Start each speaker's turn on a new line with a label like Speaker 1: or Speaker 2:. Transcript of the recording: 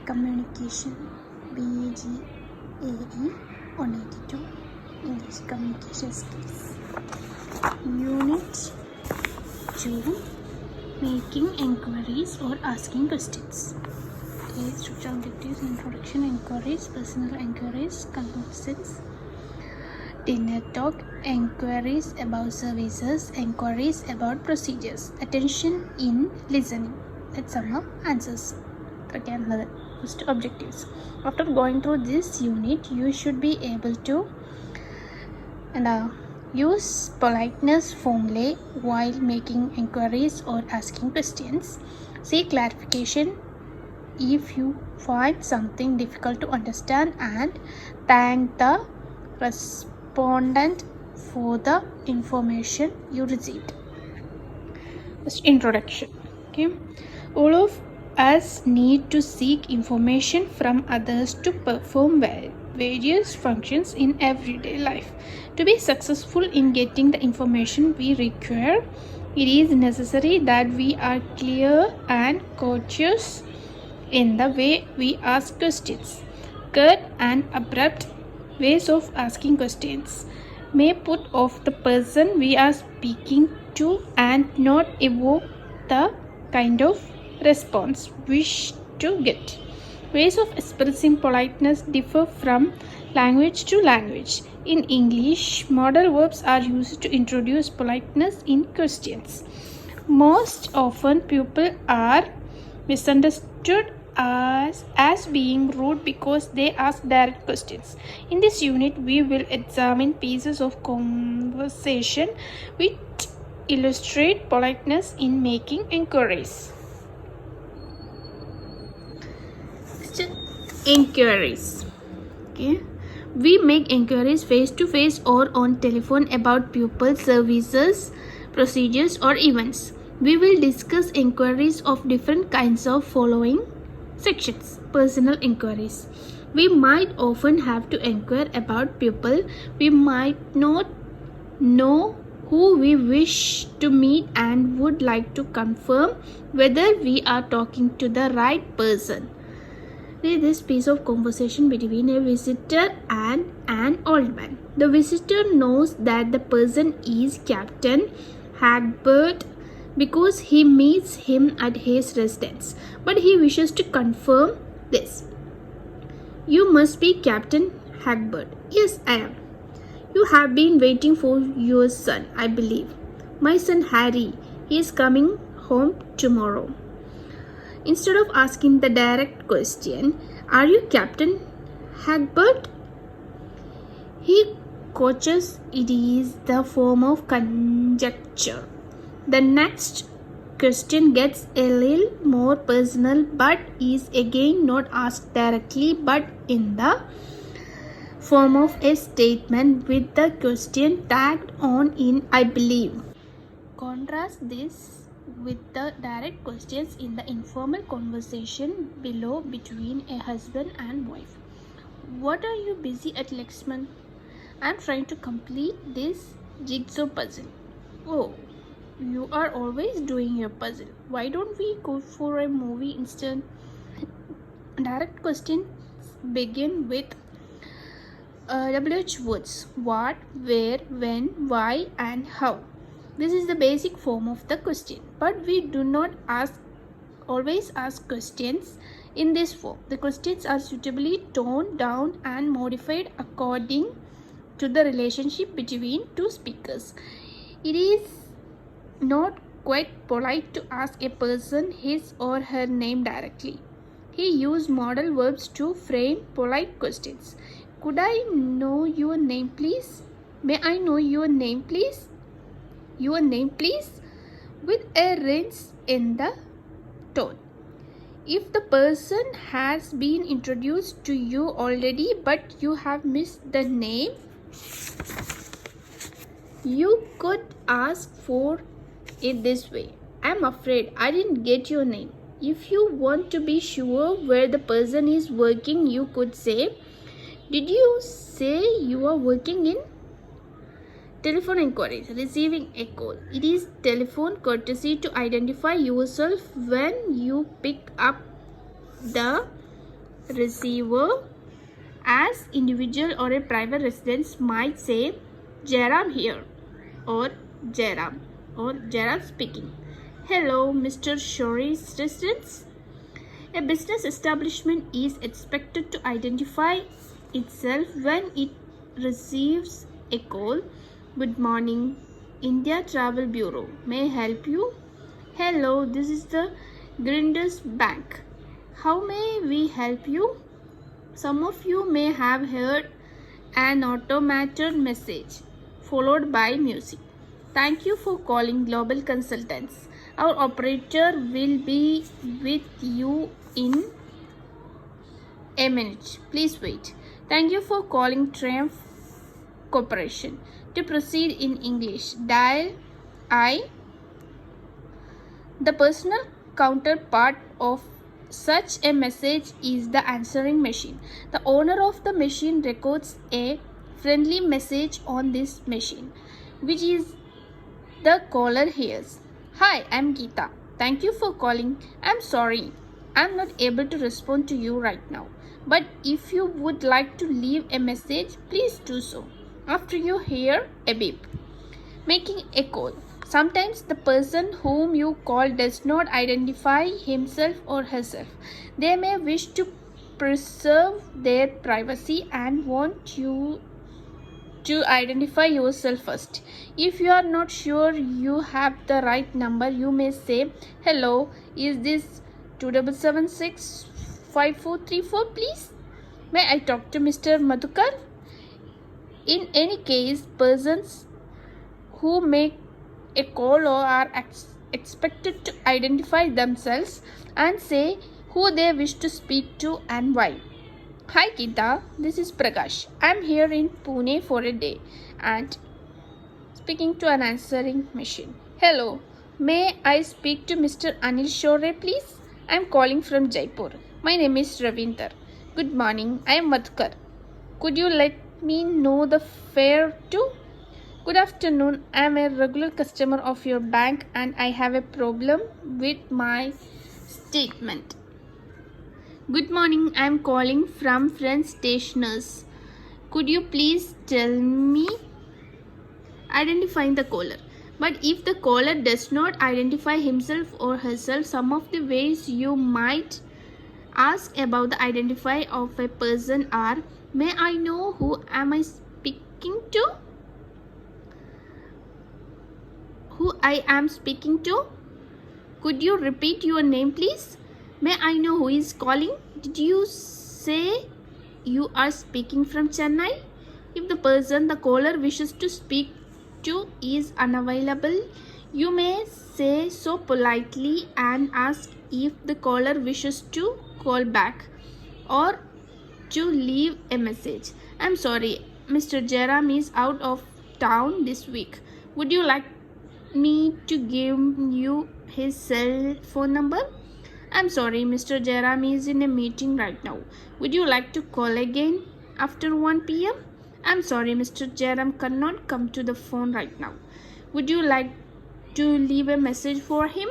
Speaker 1: Communication, BAGE 182, English Communication Skills. Unit 2, Making Enquiries or Asking Questions. Okay, structural objectives: introduction, enquiries, personal enquiries, conclusions, dinner talk, enquiries about services, enquiries about procedures, attention in listening. Let's sum up answers. Again, first objectives. After going through this unit, you should be able to use politeness formulae while making enquiries or asking questions. Seek clarification if you find something difficult to understand, and thank the respondent for the information you received. First, introduction. Okay, all of us need to seek information from others to perform various functions in everyday life. To be successful in getting the information we require, it is necessary that we are clear and courteous in the way we ask questions. Curt and abrupt ways of asking questions may put off the person we are speaking to and not evoke the kind of response wish to get. Ways of expressing politeness differ from language to language. In English, modal verbs are used to introduce politeness in questions. Most often, people are misunderstood as being rude because they ask direct questions. In this unit, we will examine pieces of conversation which illustrate politeness in making enquiries. Enquiries. Okay, we make enquiries face to face or on telephone about pupil services, procedures, or events. We will discuss enquiries of different kinds of following sections. Personal enquiries. We might often have to inquire about people. We might not know who we wish to meet and would like to confirm whether we are talking to the right person. This piece of conversation between a visitor and an old man. The visitor knows that the person is Captain Hagbert because he meets him at his residence, but he wishes to confirm this. You must be Captain Hagbert. Yes, I am. You have been waiting for your son, I believe. My son Harry. He is coming home tomorrow. Instead of asking the direct question, are you Captain Hagbert? He coaches it is the form of conjecture. The next question gets a little more personal but is again not asked directly but in the form of a statement with the question tagged on in I believe. Contrast this with the direct questions in the informal conversation below between a husband and wife. What are you busy at, Lexman? I am trying to complete this jigsaw puzzle. Oh, you are always doing your puzzle. Why don't we go for a movie instead? Direct questions begin with WH words: what, where, when, why, and how. This is the basic form of the question, but we do not always ask questions in this form. The questions are suitably toned down and modified according to the relationship between two speakers. It is not quite polite to ask a person his or her name directly. He used modal verbs to frame polite questions. Could I know your name, please? May I know your name, please? Your name, please? With a rinse in the tone. If the person has been introduced to you already but you have missed the name, you could ask for it this way. I'm afraid I didn't get your name. If you want to be sure where the person is working, you could say, did you say you are working in? Telephone inquiries. Receiving a call. It is telephone courtesy to identify yourself when you pick up the receiver, as individual or a private residence might say, Jairam here, or Jairam speaking. Hello, Mr. Shori's residence. A business establishment is expected to identify itself when it receives a call. Good morning, India Travel Bureau. May I help you? Hello, this is the Grinders Bank. How may we help you? Some of you may have heard an automated message followed by music. Thank you for calling Global Consultants. Our operator will be with you in a minute. Please wait. Thank you for calling Triumph Corporation. To proceed in English, dial I. The personal counterpart of such a message is the answering machine. The owner of the machine records a friendly message on this machine, which is the caller hears. Hi, I'm Geeta. Thank you for calling. I'm sorry, I'm not able to respond to you right now. But if you would like to leave a message, please do so after you hear a beep. Making a call. Sometimes the person whom you call does not identify himself or herself. They may wish to preserve their privacy and want you to identify yourself first. If you are not sure you have the right number, you may say, hello, is this 27765434 please? May I talk to Mr. Madhukar? In any case, persons who make a call are expected to identify themselves and say who they wish to speak to and why. Hi Geeta, this is Prakash. I am here in Pune for a day and speaking to an answering machine. Hello, may I speak to Mr. Anil Shore please? I am calling from Jaipur. My name is Ravinder. Good morning, I am Madhukar. Could you let me know the fare too? Good afternoon, I am a regular customer of your bank and I have a problem with my statement. Good morning, I am calling from Friends Stationers. Could you please tell me? Identifying the caller. But if the caller does not identify himself or herself, some of the ways you might ask about the identify of a person are, may I know who am I speaking to? Who I am speaking to? Could you repeat your name please? May I know who is calling? Did you say you are speaking from Chennai? If the person the caller wishes to speak to is unavailable, you may say so politely and ask if the caller wishes to call back or to leave a message. I'm sorry, Mr. Jairam is out of town this week. Would you like me to give you his cell phone number? I'm sorry, Mr. Jairam is in a meeting right now. Would you like to call again after 1 p.m.? I'm sorry, Mr. Jairam cannot come to the phone right now. Would you like to leave a message for him?